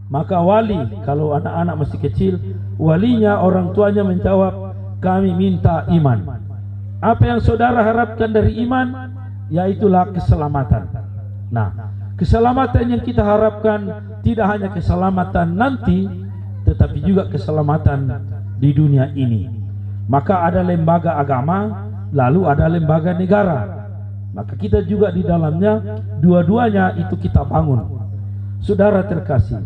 Maka wali, kalau anak-anak masih kecil, walinya orang tuanya menjawab, kami minta iman. Apa yang saudara harapkan dari iman? Yaitulah keselamatan. Nah, keselamatan yang kita harapkan tidak hanya keselamatan nanti, tetapi juga keselamatan di dunia ini. Maka ada lembaga agama, lalu ada lembaga negara. Maka kita juga di dalamnya, dua-duanya itu kita bangun. Saudara terkasih,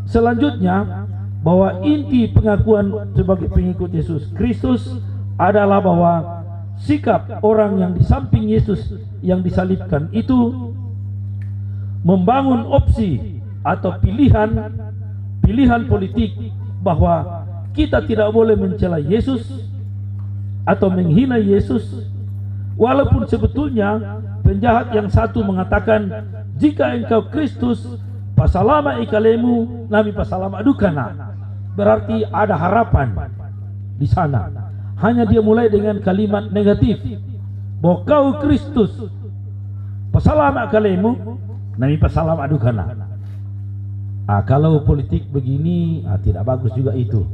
selanjutnya, bahwa inti pengakuan sebagai pengikut Yesus Kristus adalah bahwa sikap orang yang di samping Yesus yang disalibkan itu membangun opsi atau pilihan politik bahwa kita tidak boleh mencela Yesus atau menghina Yesus, walaupun sebetulnya penjahat yang satu mengatakan, jika engkau Kristus, pasalama ikalemu, nami pasalama dukana. Berarti ada harapan di sana. Hanya dia mulai dengan kalimat negatif, bahwa kau Kristus, pasalama ikalemu, nami pasalama dukana. Kalau politik begini, tidak bagus juga itu.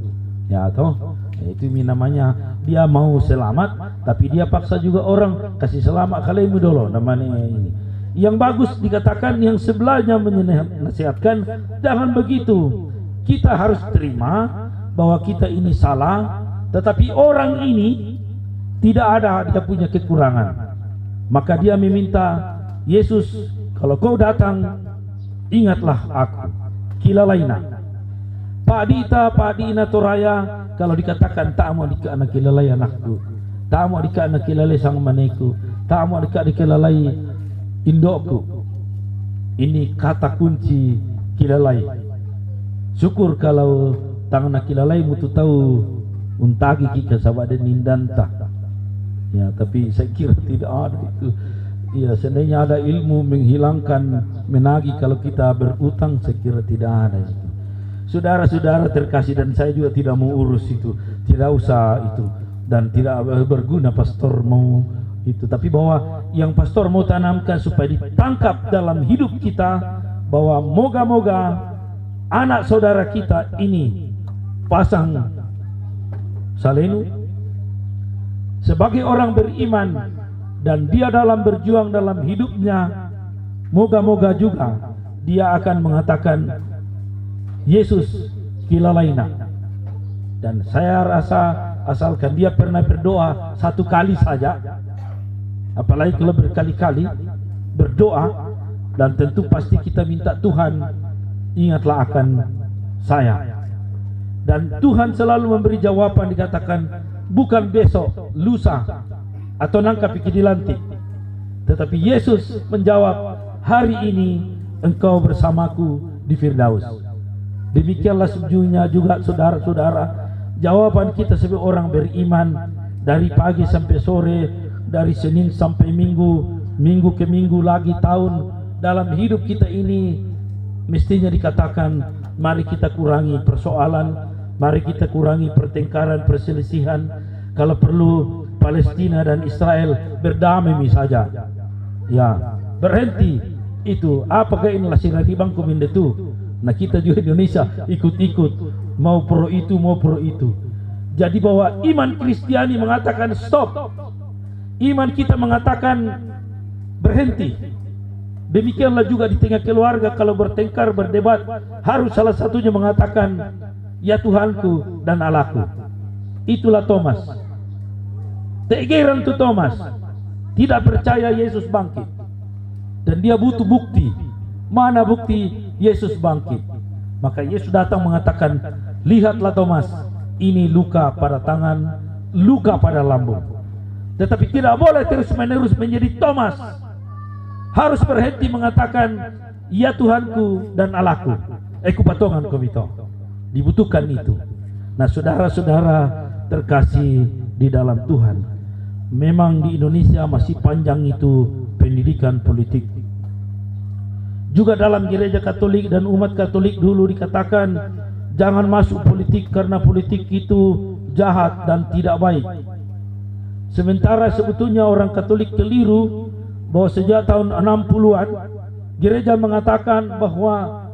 Ya toh, itu namanya dia mau selamat, tapi dia paksa juga orang kasih selamat kalemu dulu. Namanya ini. Yang bagus dikatakan yang sebelahnya menasihatkan, jangan begitu. Kita harus terima bahwa kita ini salah, tetapi orang ini tidak ada dia punya kekurangan. Maka dia meminta, Yesus, kalau kau datang, ingatlah aku. Kilalaina. Pak Dina Toraya, kalau dikatakan tak mau dika anak kilalai anakku, tak mau dika anak kilalai sang maneku, tak mau dika dikilalai indokku. Ini kata kunci kilalai. Syukur kalau tangan kilalai mutu tahu untagi kita sahabat dan nindanta. Ya, tapi saya kira tidak ada itu. Ya, seandainya ada ilmu menghilangkan menagih kalau kita berutang, saya kira tidak ada itu. Saudara-saudara terkasih, dan saya juga tidak mau urus itu, tidak usah itu, dan tidak berguna pastor mau itu. Tapi bahwa yang pastor mau tanamkan supaya ditangkap dalam hidup kita, bahwa moga-moga anak saudara kita ini pasang salenu sebagai orang beriman, dan dia dalam berjuang dalam hidupnya, moga-moga juga dia akan mengatakan Yesus kilalaina. Dan saya rasa asalkan dia pernah berdoa satu kali saja, apalagi kalau berkali-kali berdoa, dan tentu pasti kita minta Tuhan, ingatlah akan saya. Dan Tuhan selalu memberi jawaban, dikatakan bukan besok, lusa, atau nangka pikir dilantik, tetapi Yesus menjawab, hari ini engkau bersamaku di Firdaus. Demikianlah sejujurnya juga saudara-saudara, jawaban kita sebagai orang beriman, dari pagi sampai sore, dari Senin sampai Minggu, minggu ke minggu lagi tahun, dalam hidup kita ini mestinya dikatakan, mari kita kurangi persoalan, mari kita kurangi pertengkaran, perselisihan. Kalau perlu Palestina dan Israel berdamai saja, ya berhenti itu. Apakah inilah sirati bangku mindetu? Nah, kita juga Indonesia ikut-ikut, mau pro itu, mau pro itu. Jadi bahwa iman Kristiani mengatakan stop, iman kita mengatakan berhenti. Demikianlah juga di tengah keluarga, kalau bertengkar, berdebat, harus salah satunya mengatakan, ya Tuhanku dan Allahku. Itulah Thomas. Tegeran tu Thomas tidak percaya Yesus bangkit, dan dia butuh bukti. Mana bukti Yesus bangkit? Maka Yesus datang mengatakan, lihatlah Thomas, ini luka pada tangan, luka pada lambung. Tetapi tidak boleh terus-menerus menjadi Thomas. Harus berhenti mengatakan, ya Tuhanku dan Allahku. Aku patongan komito. Dibutuhkan itu. Nah, saudara-saudara terkasih di dalam Tuhan, memang di Indonesia masih panjang itu pendidikan politik. Juga dalam gereja Katolik dan umat Katolik dulu dikatakan, jangan masuk politik karena politik itu jahat dan tidak baik. Sementara sebetulnya orang Katolik keliru, bahwa sejak tahun 60-an gereja mengatakan bahwa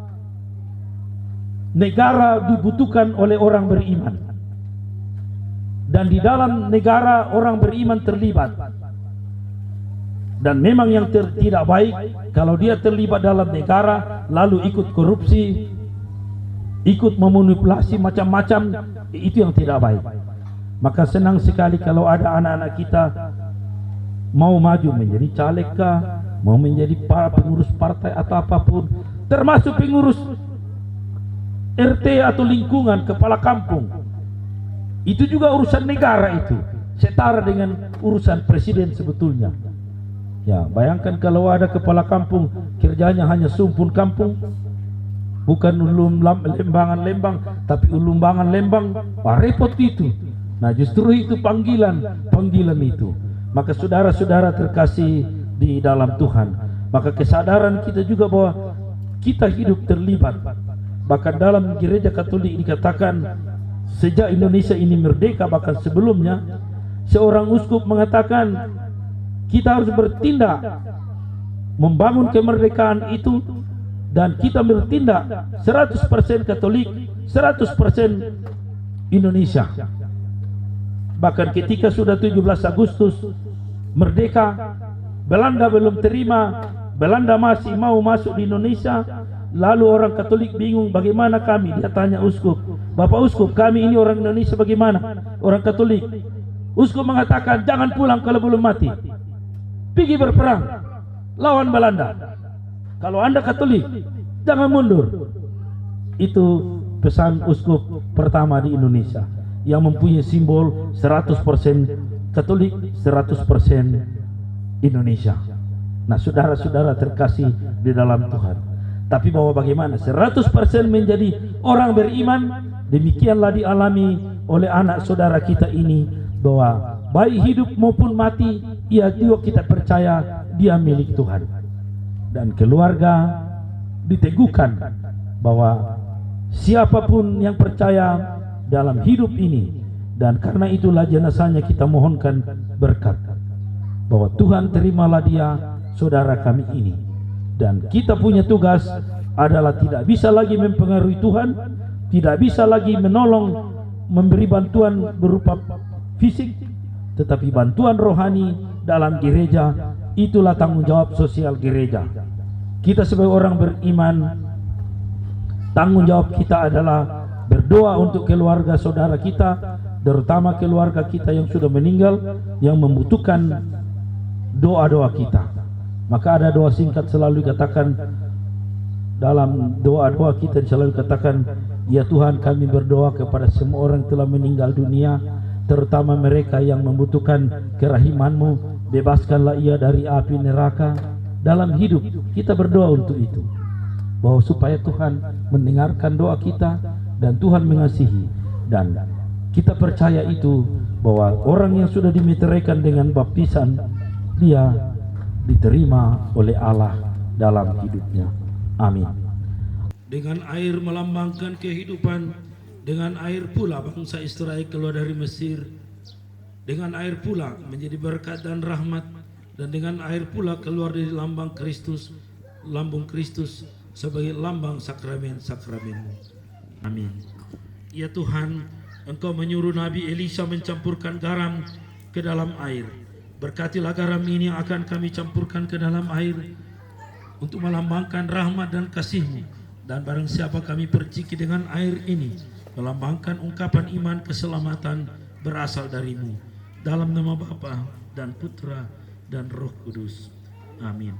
negara dibutuhkan oleh orang beriman. Dan di dalam negara orang beriman terlibat. Dan memang yang tidak baik kalau dia terlibat dalam negara lalu ikut korupsi, ikut memanipulasi macam-macam, itu yang tidak baik. Maka senang sekali kalau ada anak-anak kita mau maju menjadi caleg kah, mau menjadi pengurus partai atau apapun, termasuk pengurus RT atau lingkungan, kepala kampung. Itu juga urusan negara itu, setara dengan urusan presiden sebetulnya. Ya, bayangkan kalau ada kepala kampung kerjanya hanya sumpun kampung, bukan lembangan lembang, tapi ulumbangan lembang, repot itu. Nah, justru itu panggilan itu. Maka saudara-saudara terkasih di dalam Tuhan, maka kesadaran kita juga bahwa kita hidup terlibat. Bahkan dalam gereja Katolik dikatakan sejak Indonesia ini merdeka, bahkan sebelumnya seorang uskup mengatakan kita harus bertindak membangun kemerdekaan itu, dan kita bertindak 100% Katolik, 100% Indonesia. Bahkan ketika sudah 17 Agustus merdeka, Belanda belum terima, Belanda masih mau masuk di Indonesia. Lalu orang Katolik bingung, bagaimana kami? Dia tanya uskup, Bapak uskup, kami ini orang Indonesia bagaimana? Orang Katolik. Uskup mengatakan, jangan pulang kalau belum mati, pergi berperang lawan Belanda. Kalau Anda Katolik, jangan mundur. Itu pesan uskup pertama di Indonesia, yang mempunyai simbol 100% Katolik, 100% Indonesia. Nah, saudara-saudara terkasih di dalam Tuhan, tapi bahwa bagaimana 100% menjadi orang beriman, demikianlah dialami oleh anak saudara kita ini, bahwa baik hidup maupun mati, ia juga kita percaya dia milik Tuhan. Dan keluarga diteguhkan bahwa siapapun yang percaya dalam hidup ini, dan karena itulah jenazahnya kita mohonkan berkat, bahwa Tuhan terimalah dia, saudara kami ini. Dan kita punya tugas adalah tidak bisa lagi mempengaruhi Tuhan, tidak bisa lagi menolong, memberi bantuan berupa fisik, tetapi bantuan rohani dalam gereja. Itulah tanggung jawab sosial gereja. Kita sebagai orang beriman, tanggung jawab kita adalah berdoa untuk keluarga saudara kita, terutama keluarga kita yang sudah meninggal, yang membutuhkan doa-doa kita. Maka ada doa singkat selalu dikatakan dalam doa-doa kita, selalu katakan, ya Tuhan, kami berdoa kepada semua orang yang telah meninggal dunia, terutama mereka yang membutuhkan kerahiman-Mu, bebaskanlah ia dari api neraka. Dalam hidup kita berdoa untuk itu, bahwa supaya Tuhan mendengarkan doa kita dan Tuhan mengasihi. Dan kita percaya itu, bahwa orang yang sudah dimeteraikan dengan baptisan, dia diterima oleh Allah dalam hidupnya. Amin. Dengan air melambangkan kehidupan, dengan air pula bangsa Israel keluar dari Mesir, dengan air pula menjadi berkat dan rahmat, dan dengan air pula keluar dari lambang Kristus, lambung Kristus sebagai lambang sakramen-sakramen-Mu. Amin. Ya Tuhan, Engkau menyuruh Nabi Elisa mencampurkan garam ke dalam air. Berkatilah garam ini yang akan kami campurkan ke dalam air untuk melambangkan rahmat dan kasih-Mu. Dan barang siapa kami perciki dengan air ini, melambangkan ungkapan iman keselamatan berasal dari-Mu. Dalam nama Bapa dan Putra dan Roh Kudus. Amin.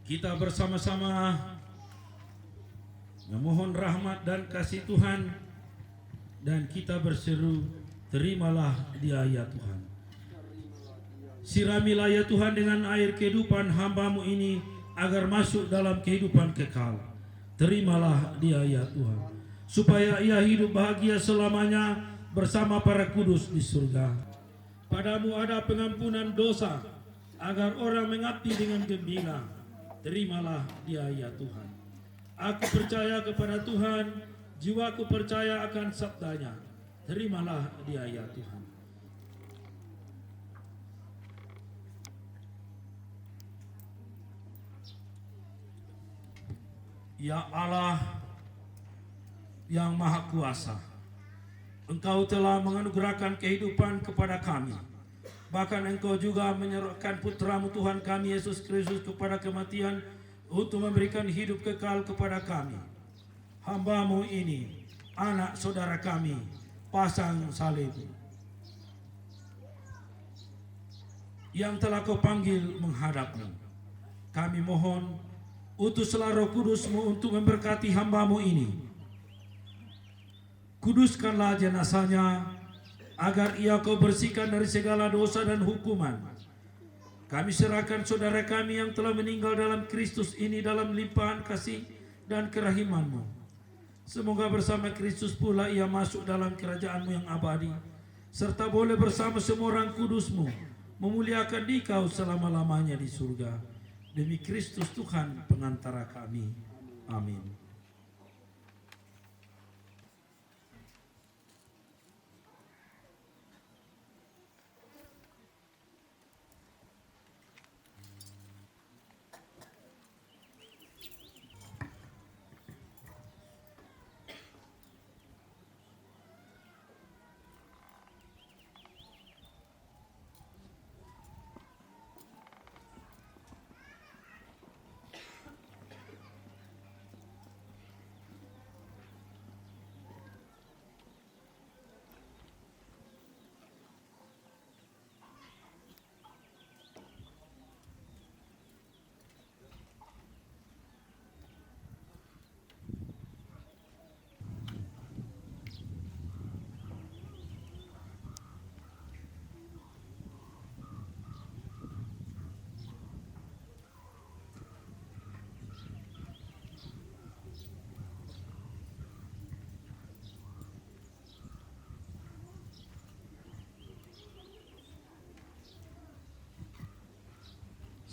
Kita bersama-sama memohon rahmat dan kasih Tuhan, dan kita berseru, terimalah dia ya Tuhan. Siramilah ya Tuhan dengan air kehidupan hamba-Mu ini, agar masuk dalam kehidupan kekal. Terimalah dia ya Tuhan, supaya ia hidup bahagia selamanya bersama para kudus di surga. Padamu ada pengampunan dosa, agar orang mengabdi dengan gembira. terimalah dia ya Tuhan. Aku percaya kepada Tuhan, jiwaku percaya akan sabdanya, terimalah dia ya Tuhan. Ya Allah yang Maha Kuasa, Engkau telah menganugerahkan kehidupan kepada kami. Bahkan Engkau juga menyerahkan putra-Mu Tuhan kami Yesus Kristus kepada kematian untuk memberikan hidup kekal kepada kami. Hamba-Mu ini, anak saudara kami, pasang salib, yang telah Kau panggil menghadap-Mu. Kami mohon, utuslah Roh Kudus-Mu untuk memberkati hamba-Mu ini. Kuduskanlah jenazahnya, agar ia Kau bersihkan dari segala dosa dan hukuman. Kami serahkan saudara kami yang telah meninggal dalam Kristus ini dalam limpahan kasih dan kerahiman-Mu. Semoga bersama Kristus pula ia masuk dalam kerajaan-Mu yang abadi, serta boleh bersama semua orang kudus-Mu memuliakan Dikau selama-lamanya di surga. Demi Kristus Tuhan pengantara kami. Amin.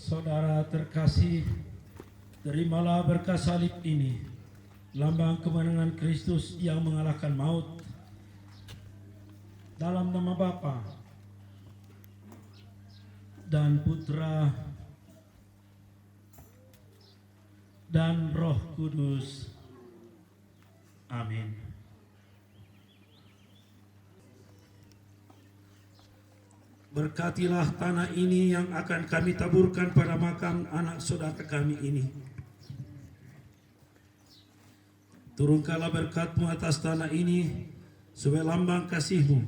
Saudara terkasih, terimalah berkat salib ini, lambang kemenangan Kristus yang mengalahkan maut. Dalam nama Bapa dan Putra dan Roh Kudus. Amin. Berkatilah tanah ini yang akan kami taburkan pada makam anak saudara kami ini. Turunkanlah berkat-Mu atas tanah ini sebagai lambang kasih-Mu.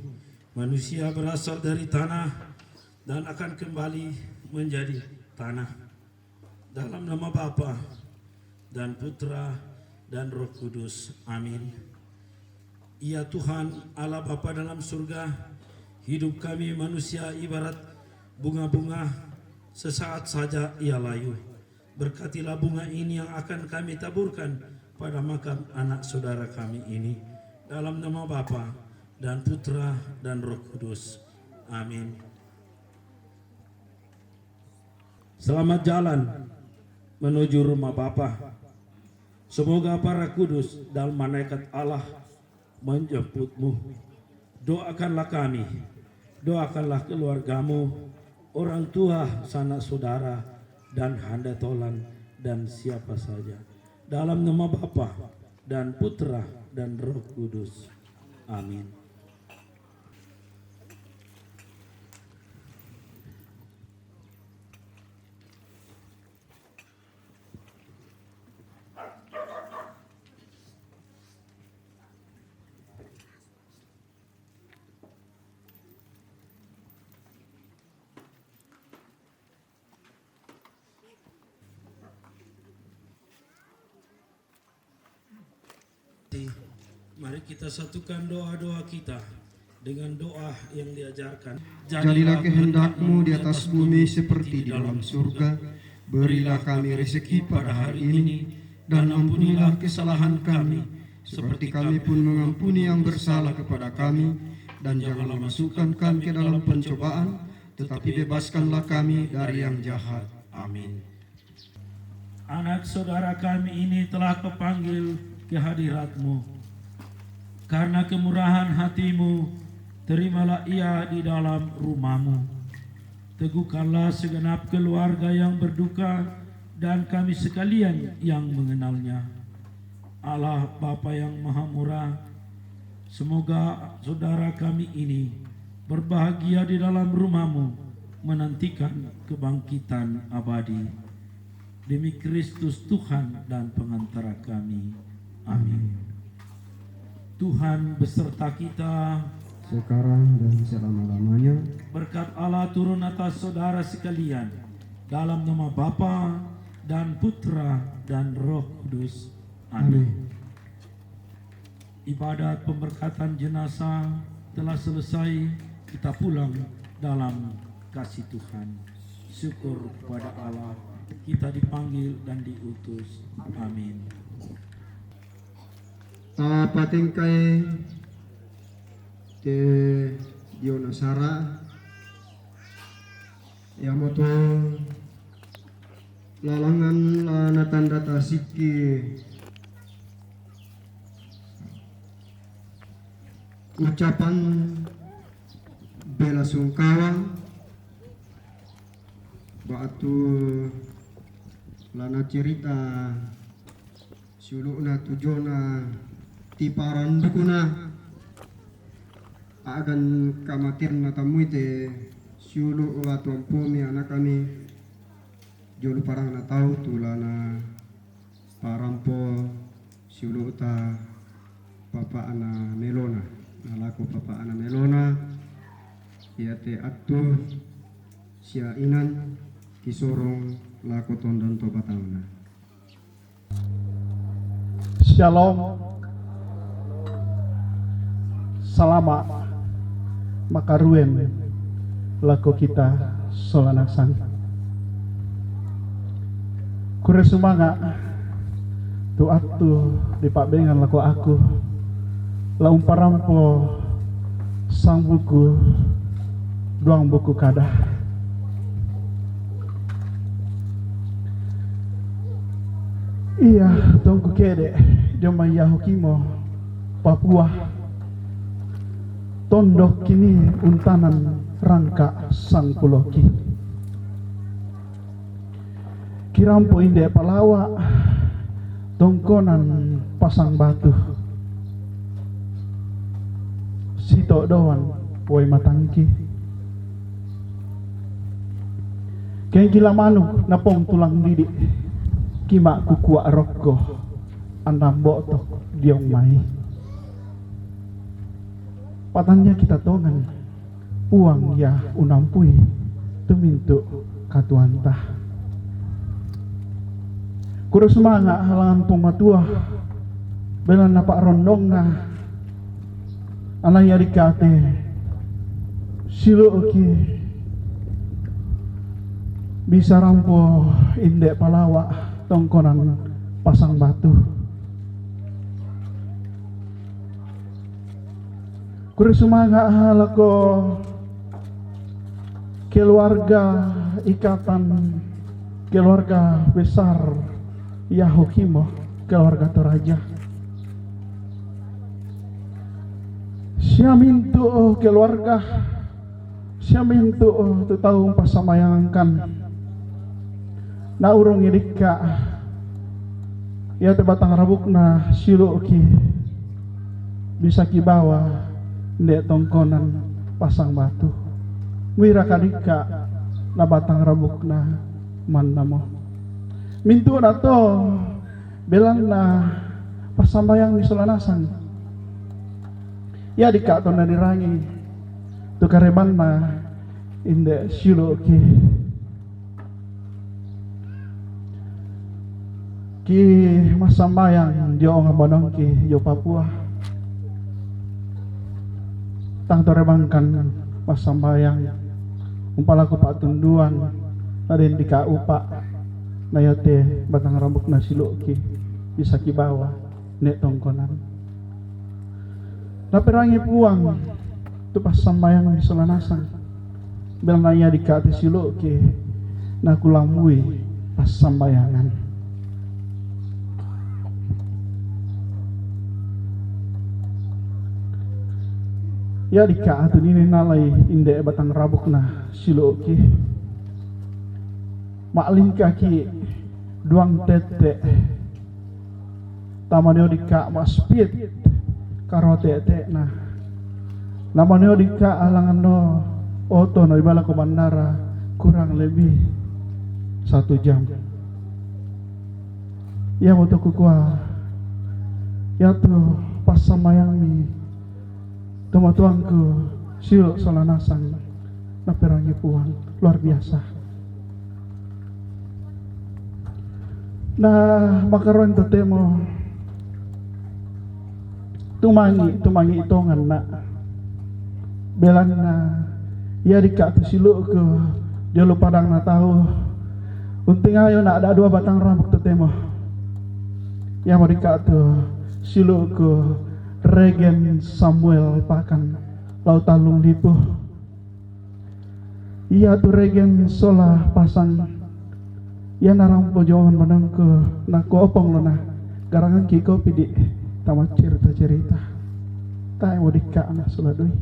Manusia berasal dari tanah dan akan kembali menjadi tanah. Dalam nama Bapa dan Putra dan Roh Kudus. Amin. Ya Tuhan Allah Bapa dalam surga, hidup kami manusia ibarat bunga-bunga, sesaat saja ia layu. Berkatilah bunga ini yang akan kami taburkan pada makam anak saudara kami ini. Dalam nama Bapa dan Putra dan Roh Kudus. Amin. Selamat jalan menuju rumah Bapa. Semoga para kudus dan malaikat Allah menjemput-Mu. Doakanlah kami, doakanlah keluargamu, orang tua, sanak saudara, dan handa tolan, dan siapa saja. Dalam nama Bapa dan Putra dan Roh Kudus. Amin. Mari kita satukan doa-doa kita dengan doa yang diajarkan. Jadilah kehendak-Mu di atas bumi seperti di dalam surga. Berilah kami rezeki pada hari ini, dan ampunilah kesalahan kami, seperti kami pun mengampuni yang bersalah kepada kami. Dan janganlah masukkan kami ke dalam pencobaan, tetapi bebaskanlah kami dari yang jahat. Amin. anak saudara kami ini telah kepanggil ke hadirat-Mu. Karena kemurahan hati-Mu, terimalah ia di dalam rumah-Mu. Teguhkanlah segenap keluarga yang berduka dan kami sekalian yang mengenalnya. Allah Bapa yang Maha Murah, semoga saudara kami ini berbahagia di dalam rumah-Mu, menantikan kebangkitan abadi. Demi Kristus Tuhan dan pengantara kami. Amin. Tuhan beserta kita, sekarang dan selama-lamanya. Berkat Allah turun atas saudara sekalian, dalam nama Bapa dan Putra dan Roh Kudus. Amin. Ibadat pemberkatan jenazah telah selesai. Kita pulang dalam kasih Tuhan. Syukur kepada Allah, kita dipanggil dan diutus. Amin. Patingkai te Dionasara yamoto lalangan natanda tasiki ucapan bela sungkawa batu lana cerita sulukna tujona tiparan dukuna agan kamatir na tamuite suluk watu ampumi anak kami jolu parang na tau tulana parampo suluk ta papa ana melona nalaku papa ana melona iate atu sia inan kisorong laku tondan tobatangna. Shalom. Salama makaruen laku kita solanaksan. Kure sumanga tu atu di pabengan laku aku laum parampo sang buku duang buku kada. Iya tongku kede joma yahukimo Papua tondok kini untanan rangka sang puloki kirampo inde palawa tongkonan pasang batu sito doan poi matangki keng gila manu napong tulang didik kima kukua rokko andam botok diong mai patanya kita tongan uang ya unampui tumintu katuanta kurus manga halangan pematua belan napak rondong na anaya dikate silo oki bisa rampo indek palawa tongkonan pasang batu kuri semangat halako keluarga ikatan keluarga besar Yahukimo keluarga Toraja siamintu keluarga siamintu tu tahu pasamayangan na urung idika ya tebatang rabukna siluki bisa kibawa ndek tongkonan pasang batu wira kadika na batang rabukna mandamo mintu na to belang na pasambayang ni solanasan ya dika to na dirangi tu kareban na inde siluki ki masambayang jo nga bonong ki jo Papua tang torebangkan masambayang umpalaku patunduan naden dika upa nayote batang rambuk na siluki bisa kibawa nek tongkonan naperangi puang tu pasambayang di solanasan bel naya dika ti siluki na kulamui pasambayangan Ya dika atu nini nalai inde batang rabuk na silo ki. Maklin kaki duang tete. Tamaneo dika maspit karo tete na. Namaneo dika alangan no oto no ibala ko bandara kurang lebih 1 jam. Ya moto kukua. Ya tu pas samayang mi tumatuangku silo solanasan na perangi puang luar biasa. Nah makaron temo tumangi itongan na belan na ya dika tu silo ke dia lu padang na tahu unting ayo na ada 2 batang rambut temo ya mau dika tu silo ke Regen Samuel pakan laut talung lipu. Iya tu Regen sola pasang. Ya narang pojoan badang ke nak opong lo nah. Garangan kiko pidi tamat cerita. Tai mau dika anak sola doi.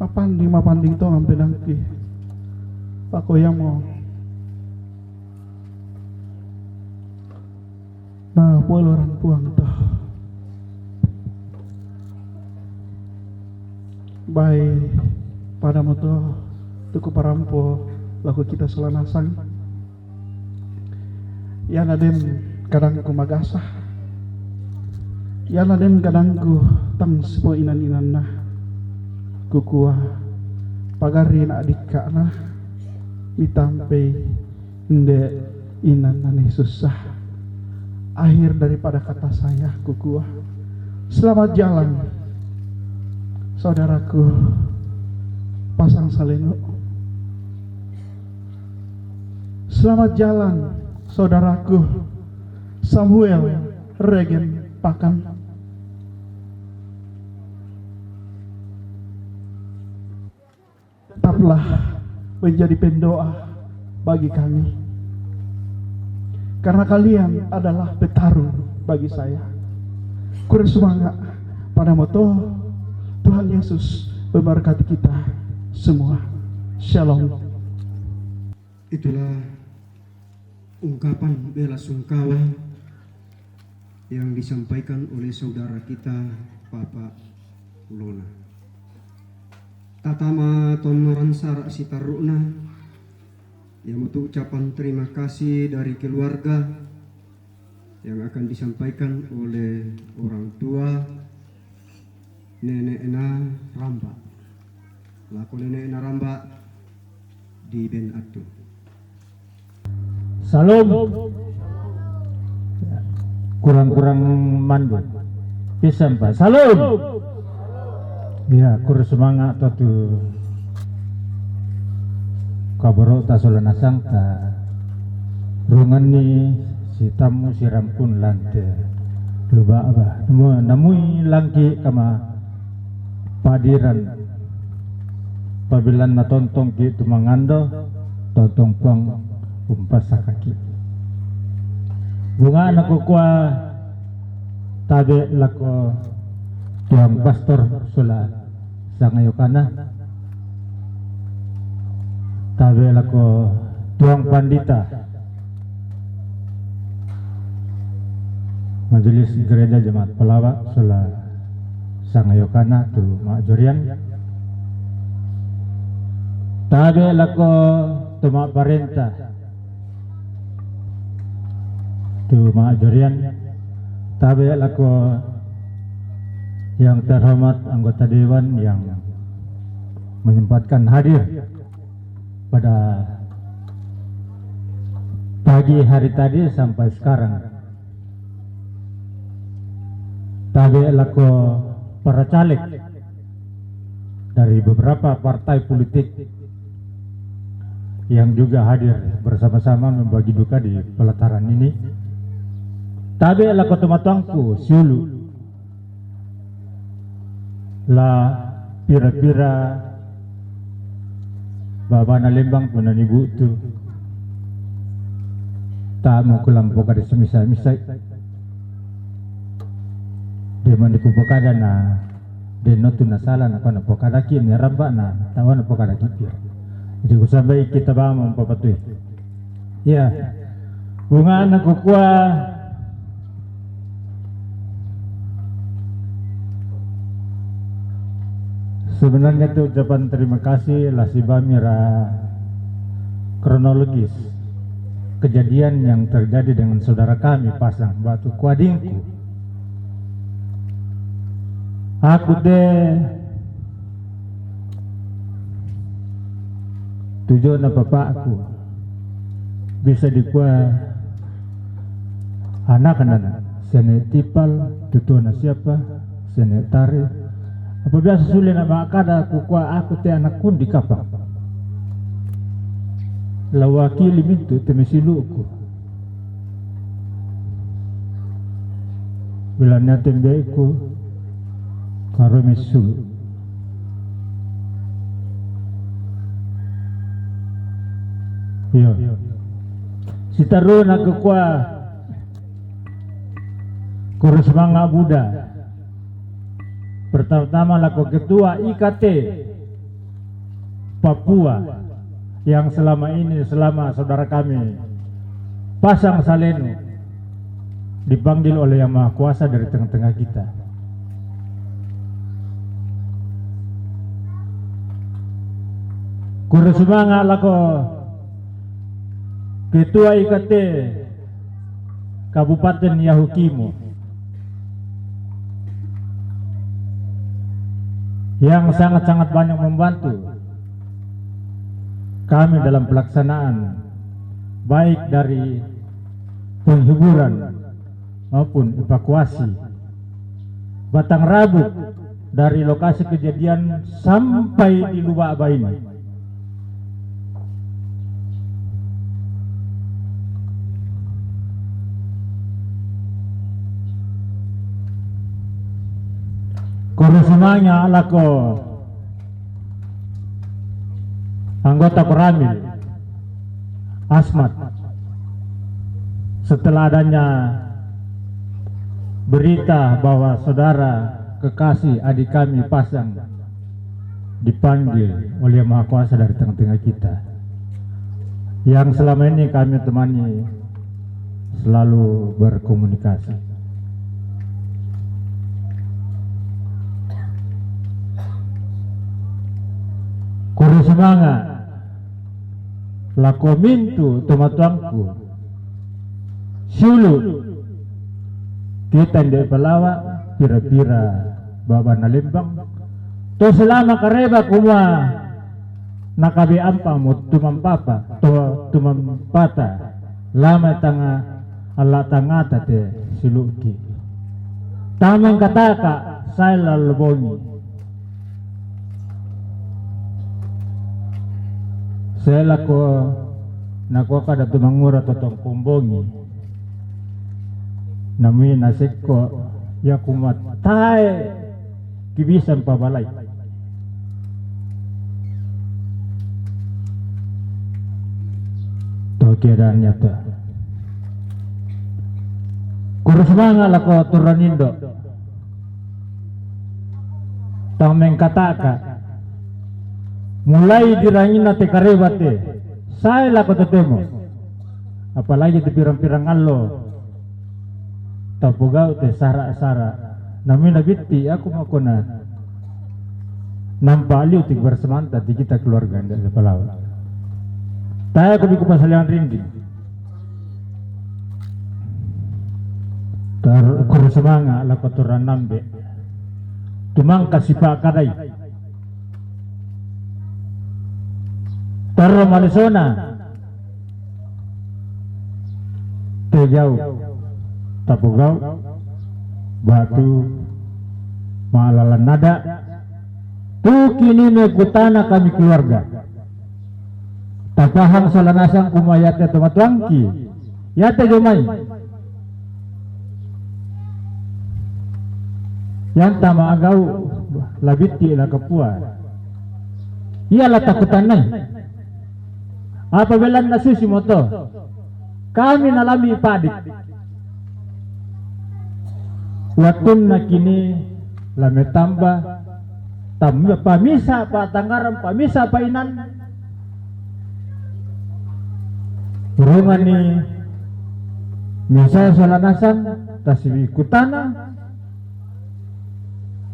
Mapanding to ngambil dangki. Pako yang mau. Nah, boleh orang puang toh. Baik pada moto tuku parampo laku kita selanasang. Ya naden kadang ku magasah. Ya naden kadang ku tang semua inan nah. Kukua pagari na adika na mitampe inde inan nani susah. Akhir daripada kata saya kukua. Selamat jalan saudaraku pasang saleno. Selamat jalan saudaraku Samuel Regen Pakan. Tetaplah menjadi pendoa bagi kami. Karena kalian adalah petarung bagi saya. Kurang semangat pada moto Tuhan Yesus memberkati kita semua. Shalom. Itulah ungkapan bela sungkawa yang disampaikan oleh saudara kita Bapak Lona. Tatama tonoran sarak sitaruna. Yang untuk ucapan terima kasih dari keluarga yang akan disampaikan oleh orang tua Nenek Ena Ramba. Laku Nenek Ena Ramba di Ben Atu. Salam. Kurang-kurang mandu. Bisa Pak. Salam. Ya, kur semangat tuh. Kabaro ta solanasang ta rungan ni si tamu si rampun lante luba aba namui langki kama padiran pabilan na tontong ki tumangando tontong puang umpas sakaki bunga nakukua tabe lako tuang pastor sula sangayokana tabe lako tuang pandita majelis gereja jemaat pelawak sula sangayokana tu mak jorian tabe lako tu mak parenta tu mak jorian tabe lako yang terhormat anggota dewan yang menyempatkan hadir pada pagi hari tadi sampai sekarang. Tabe lako para caleg dari beberapa partai politik yang juga hadir bersama-sama membagi duka di pelataran ini. Tabe lako tumatangku siulu la pira-pira Baba na lembang punan ibu tu tak mau kelampau kada semisal-misal dia mendikumpulkan dana denotu nasala na kono pokadaki ni ramba na tawana pokadaki pir. Jadi kusambai kita ba mempapatui. Ya. Bunga anak kukua sebenarnya itu ucapan terima kasih lasibamira kronologis kejadian yang terjadi dengan saudara kami pasang batu kuadingku. Aku tujuan bapakku bisa dikuah anak-anak sene tipal tutuana siapa sene tari apa biasa sulit nama kada aku teh anak kundi kapal lawakili mintu temesiluku bilanya tembeku karo mesul yo sitaru nak kuah kurus manga Buddha. Pertama laku ketua IKT Papua yang selama saudara kami pasang Salenu dipanggil oleh Yang Maha Kuasa dari tengah-tengah kita. Kurus manga laku ketua IKT Kabupaten Yahukimo yang sangat-sangat banyak membantu kami dalam pelaksanaan baik dari penghiburan maupun evakuasi Batang Rabu dari lokasi kejadian sampai di Lubak Baini. Kurusimanya alako anggota Koramil Asmat setelah adanya berita bahwa saudara kekasih adik kami pasang dipanggil oleh Maha Kuasa dari tengah-tengah kita yang selama ini kami temani selalu berkomunikasi. Kuru semangat lako mintu tomatuangku sulu kita ndek pelawak pira-pira baba nalimbang to selama kareba kuma nakabi ampa mo tumampapa to tumampata lama tanga ala tangata te siluki tamang kataka saya lalubongi saya lako nakuha kada tumangura totong kumbongi namui nasiko ya kumatay kibisan pabalay to keadaannya to kurus mga lako turanindo tameng kataka mulai dirangin na te karebate saya lako tetemo apalagi di pirang-pirang allo tapugao te sara-sara namin nabiti aku makuna nampaliw tig bersemanta di kita keluarga dari Palawan tayo ko di ko pasalian rinding kurusamanga lako turan nambe tumang kasipa kaday Taro Malisona Tejau Tapugau Batu Malalan Nada tu kini nekutana kami keluarga tapahang salanasang kumayate tumatwangki yate jomay yang tama agau labiti ila kapua iyalah takutan nai apabila nasusi moto kami nalami padik waktu na kini lame tambah pamisa pa Tanggaram, pamisa pa Inan. Urungan ni misa solanasan tasiwi kutana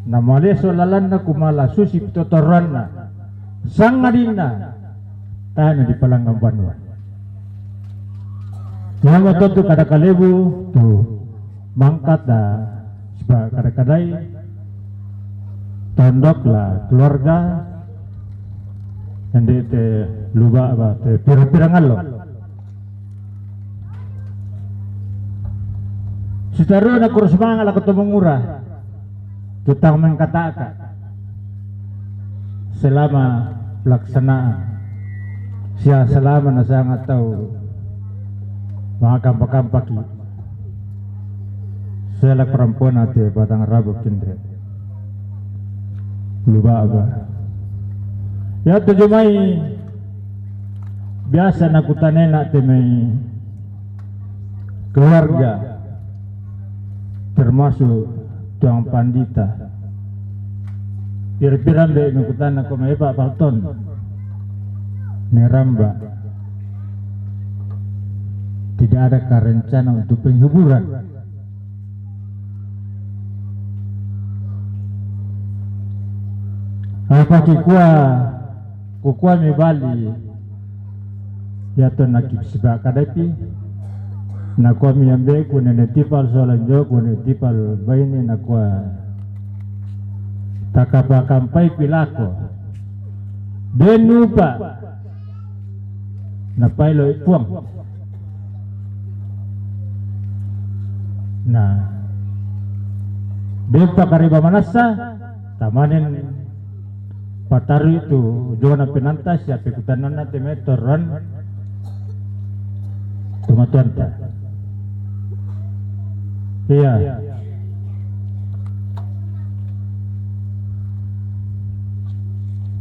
namale solalan na kumala susi pitotoran na sangadina tahan di Palanggang Banua. Yang waktu tu kada kalebu tu mangkat dah sebab kadang-kadang tondok lah keluarga yang te luba apa te pirang-pirangan lo. Sitaru na kurus mangal ako tumungura tutang mengkatakan selama pelaksanaan siya selama na sangat tahu mga kampak-kampaki selak perempuan ate batang rabu kindre luba ba ya tujumay biasa nakutanen natin may keluarga termasuk tuang pandita pir-piran be ngikutan ako may Pak Palton ni Ramba tidak ada rencana untuk penghiburan. Apa kukua mi Bali ya to nakip siba kadapi nakua mi ambe ku nene tipal solan jo ku nene tipal baini nakua takapa kampai pilako denupa napailo ipuang. Nah, depa kariba manasa tamanin pataru itu juana penantas ya pekutanan nate metoran tumatuanta. Iya.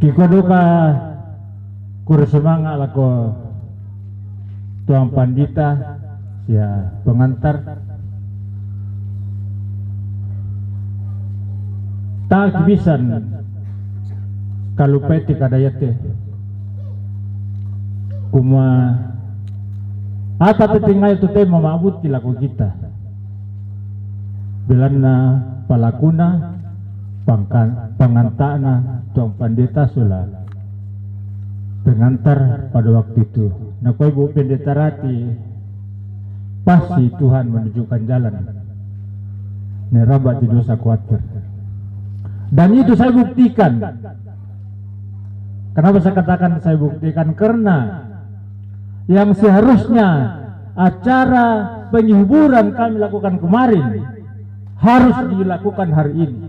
Kiko duka kursemanga lako tuang pandita ya pengantar tak bisan kalau peti kadayate kuma apa tetinggal itu tema mabut laku kita bilana palakuna pangantana tuang pandita sula pengantar pada waktu itu nak ibu pendeta rati pasti Tuhan menunjukkan jalan nerabat di dosa khawatir. Dan itu saya buktikan. Kenapa saya katakan saya buktikan? Karena yang seharusnya acara penghiburan kami lakukan kemarin harus dilakukan hari ini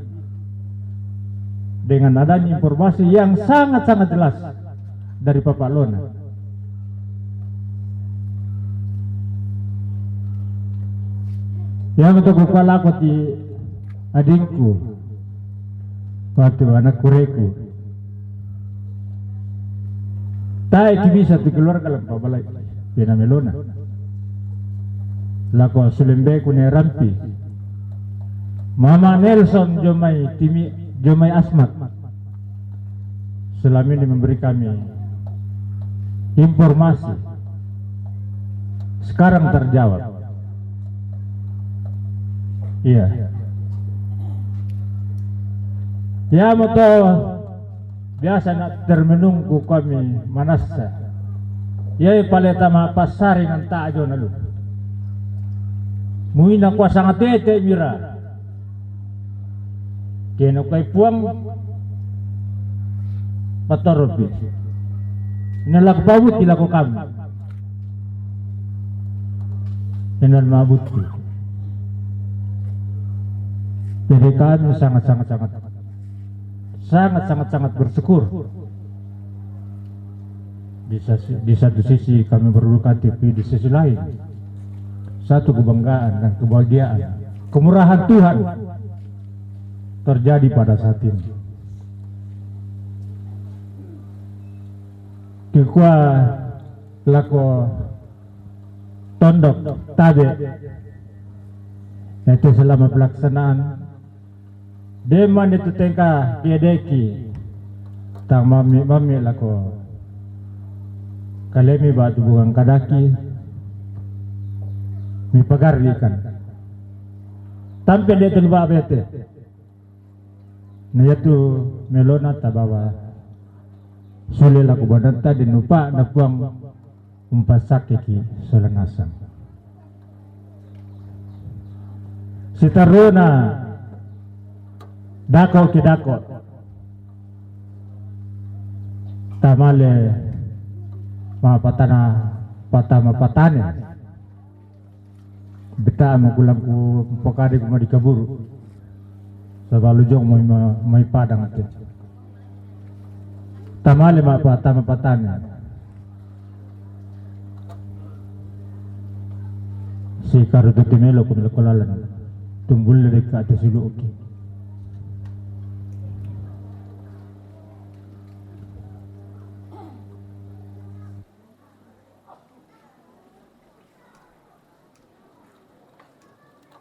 dengan adanya informasi yang sangat-sangat jelas dari Bapak Lona. Yang untuk kepala koti adingku waktu anak kureku tak bisa dikeluarkan kalau balai pina melona lako sulembe kune rampi Mama Nelson Jomai Asmat selama ini memberi kami informasi sekarang terjawab. Iya. Ya moto biasa nak termenunggu kami manasa. Ya paleta ma pasari ng taajo na lu. Muina ko sangat tete mira. Keno kay puang patorobi. Nalakbawut tila ko kami. Enal mabuti. Jadi kami sangat bersyukur. Di satu sisi kami berduka, tapi di sisi lain satu kebanggaan dan kebahagiaan, kemurahan Tuhan terjadi pada saat ini. Kikwa lako tondok tabe itu selama pelaksanaan Deman itu tengka kiedeki tang mami lako kalemi batu bungang kadaki mi pagarikan tampe de tulba bete na yatu melona tabawa sule laku badanta dinupa na puang umpasake ki solanasang sitaruna dako ki dako tamale patama patane beta magulang ku pokade ku madikaburu sabalu jong may padang ate tamale patama patane si karuduti melo kun lekolalan tumbul dari ke atas dulu oke.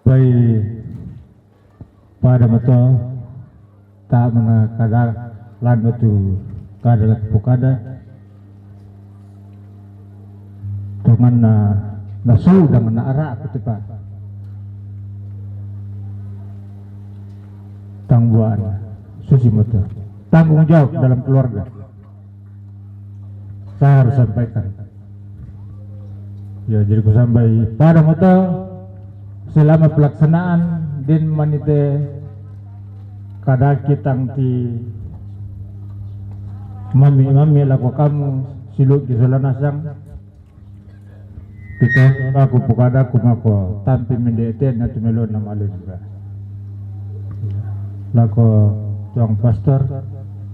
Baik pada mato tak mana kadar lan itu kadar pukada dengan nasu dengan arah aku tiba tangguhan susi mato tanggung jawab dalam keluarga saya harus sampaikan ya jadi ku sampai pada mato selama pelaksanaan din manite kadaki tangti mami laku kamu siluk di solanasang kita aku pukada kumako tampi mendete na tumelon na malu juga laku tuang pastor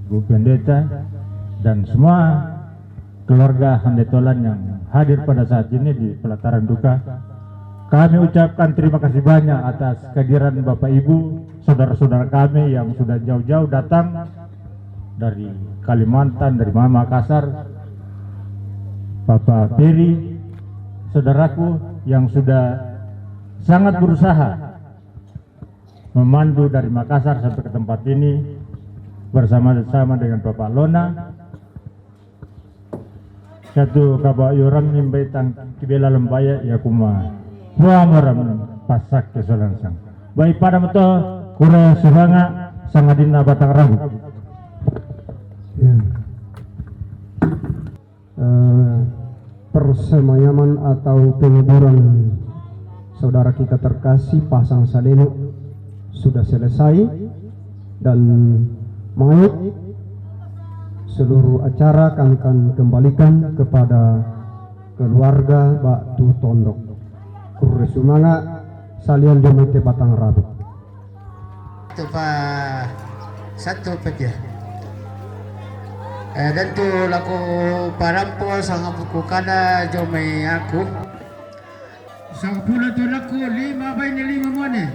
bu pendeta dan semua keluarga handetolan yang hadir pada saat ini di pelataran duka. Kami ucapkan terima kasih banyak atas kehadiran Bapak Ibu, saudara-saudara kami yang sudah jauh-jauh datang dari Kalimantan, dari Makassar, Bapak Peri, saudaraku yang sudah sangat berusaha memandu dari Makassar sampai ke tempat ini bersama-sama dengan Bapak Lona. Satu Bapak Yoram nimbai tang kibela lembaya ya kuma. Muamaram pasak kesalahan. Baik pada meto kura suhanga sangadina batang rabu. Ya. Persemayaman atau penguburan saudara kita terkasih Pasang Saleno sudah selesai dan mayat seluruh acara kami akan kembalikan kepada keluarga Batu Tondok. Kurre sumanga salian demete batang rabu. Itu Pak satu peti. Dan tu laku parampo sangat buku kada jomai aku. Sang pula tu laku 5 mana?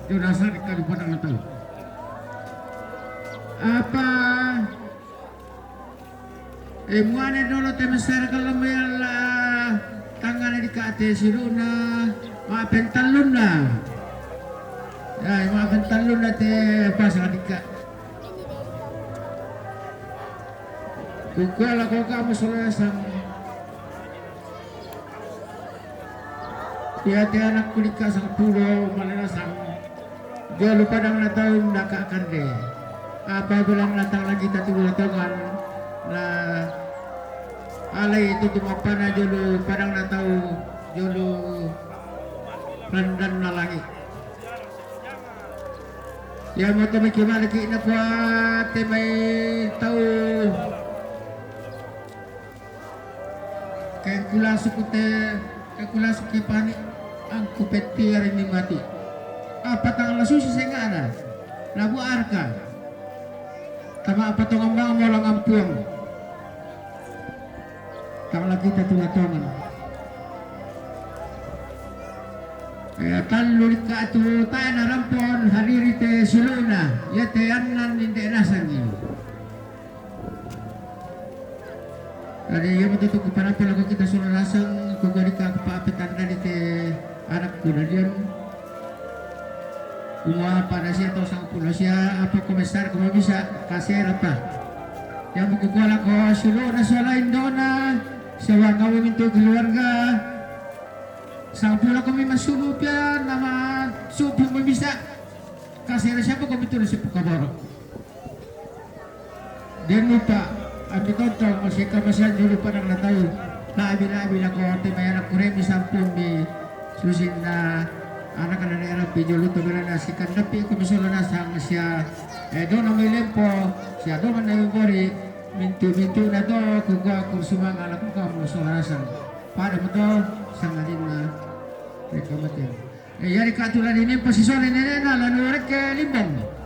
Tu dasar kadu padang tahu. Apa? Muane dulu temesar kalau mela tangan di kate siruna maafin talun na ya maafin talun na te pasang dika kukuala ko kamu solasang tiati anak kulika sang pulo malasang dia lupa dang na tahun nakakan de apa bilang datang lagi tatu tangan na alay itu tumapa na jolo parang na tahu jolo randan na langit ya mo to may kimalaki na po ate may tahu kaya kulasok ko te kaya kulasok kipani ang kupeti rin ni mati apa tangan lasusi sa nga na labu arka tama apa tong ambang mo lang ampuang kalau kita tuatongan talul ka tu tayo na rampon hariri te suluna ya te anan hindi nasan niyo ada yang matutup kepada pelaku kita sulasang kugari ka kapaapitan na te anak ko na diyan kung pada siya to sang pulo siya apa komisar kung bisa kasera pa Yang magkukuha ko sulo na sa lain doon na sa mga minto keluarga. Sang pula kami masulo pian nama supi membisa. Kasi siapa kami tu si Pukaboro. Dia lupa abi kontrol masih kemasan dulu pada tahu. Labi-labi ako timay anak kuremi sampung di susin na anak-anak era pijolo to na si kandapi ko misolo na sang siya do na may lempo siya do man na bori mintu na do kuga kung sumang anak ko mo so nasang pada mo to sang alin na reklamatin yari katulad ini posisyon ni na lanu rek limbang.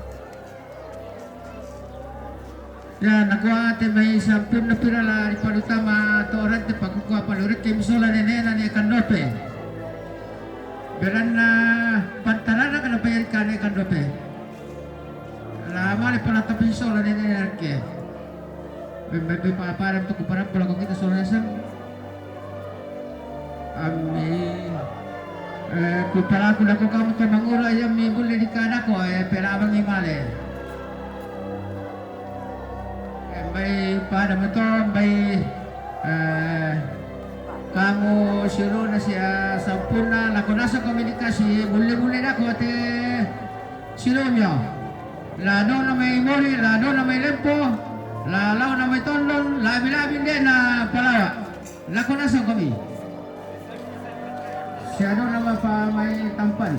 Ya nakuha ate may sampun na pirala di palutama to orante pagkukuha palurit kay misola nena ni kandope. Beran na pantalana kana bayar kane kandope. Lama le pala tapi misola nena ke. Bembe pa para to kupara pala ko kita sola sang. Ami kupara ko na ko kamu to mangura ya mi bulle di kana ko pera abang imale. May pada mo to, may kamu suruh na siya sampurna lako nasa komunikasi muli-muli na ko ate suruh nyo lado na may mori, lado na may lempo lalaw na may tondon, labi-labi din na palawa lako nasa kami siya doon naman pa may tampan.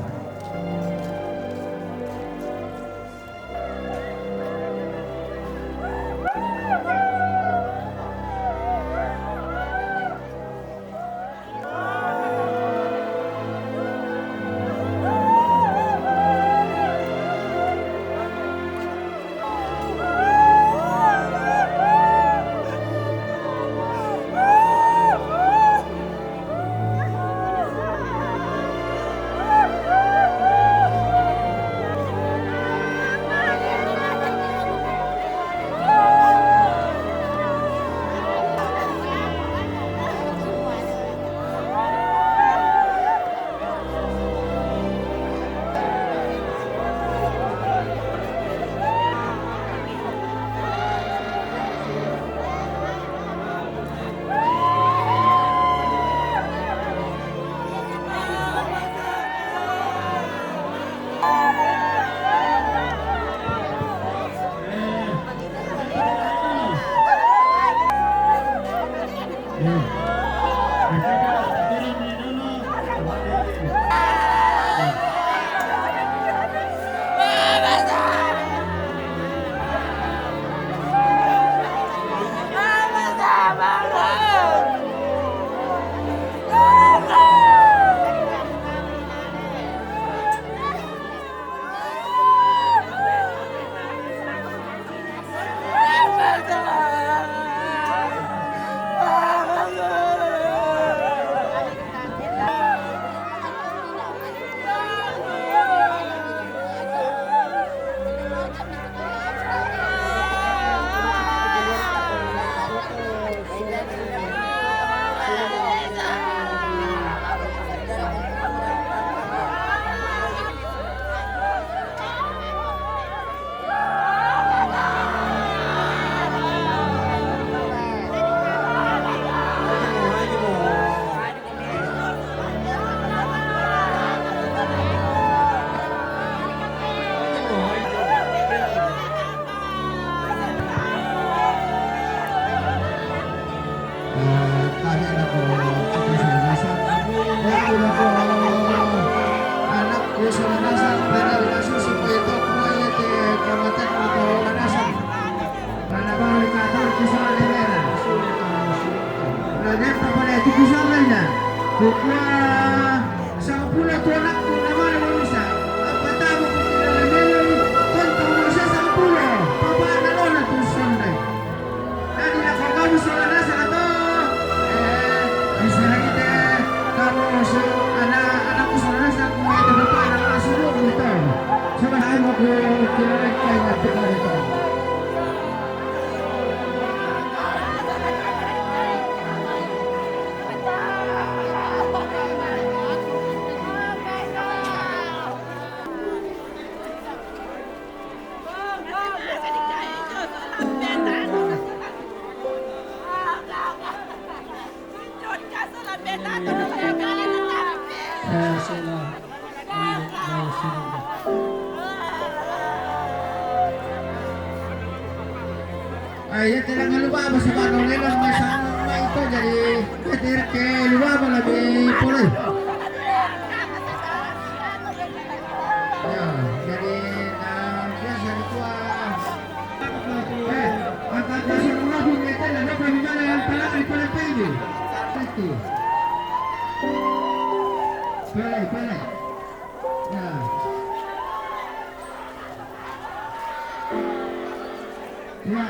supaya sila may sinunod. Ay, ya tidak lupa apa sih Pak Nolelang sama itu jadi petir ke lupa apa lebih boleh. Ya, jadi biasa tua. Akan kasih ulang kita dan apa gimana yang paling ini. Itu. Boleh. Ya. Ya,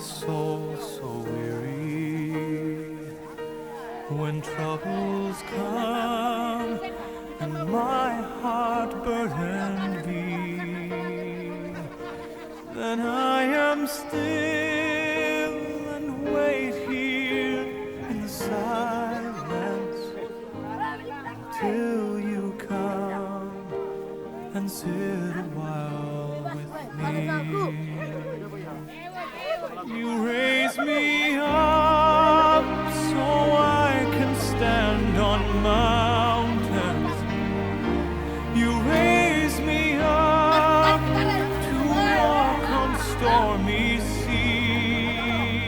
soul so weary. When troubles come and my heart burdened be, then I am still and wait here in the silence till you come and sit a while with me. You raise me up so I can stand on mountains. You raise me up to walk on stormy seas.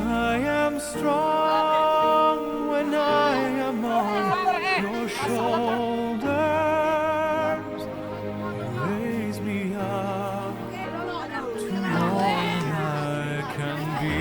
I am strong when I am on your shoulders. You raise me up to all I can be.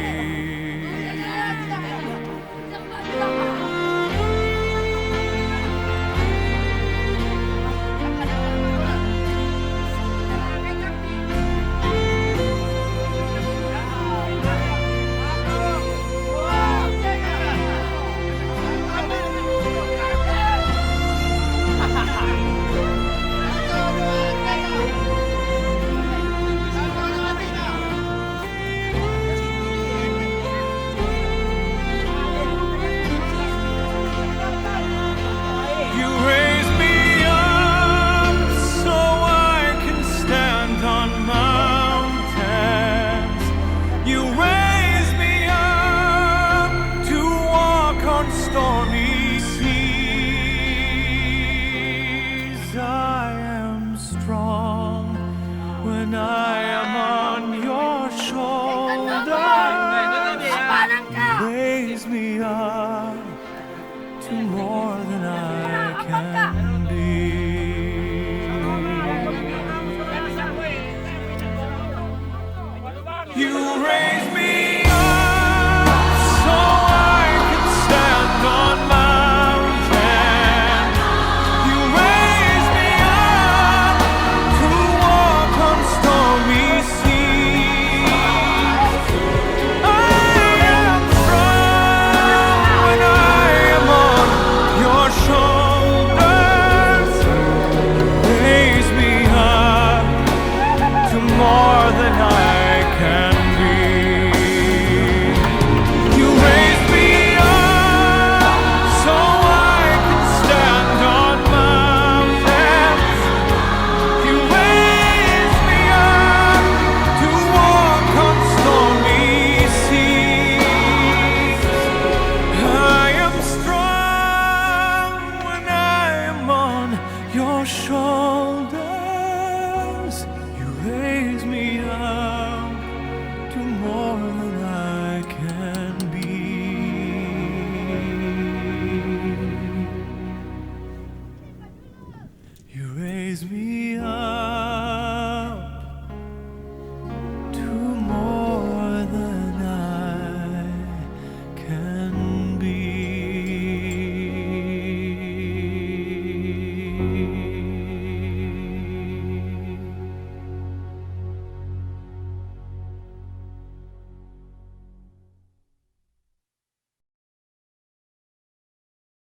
me up to more than I can be. You raise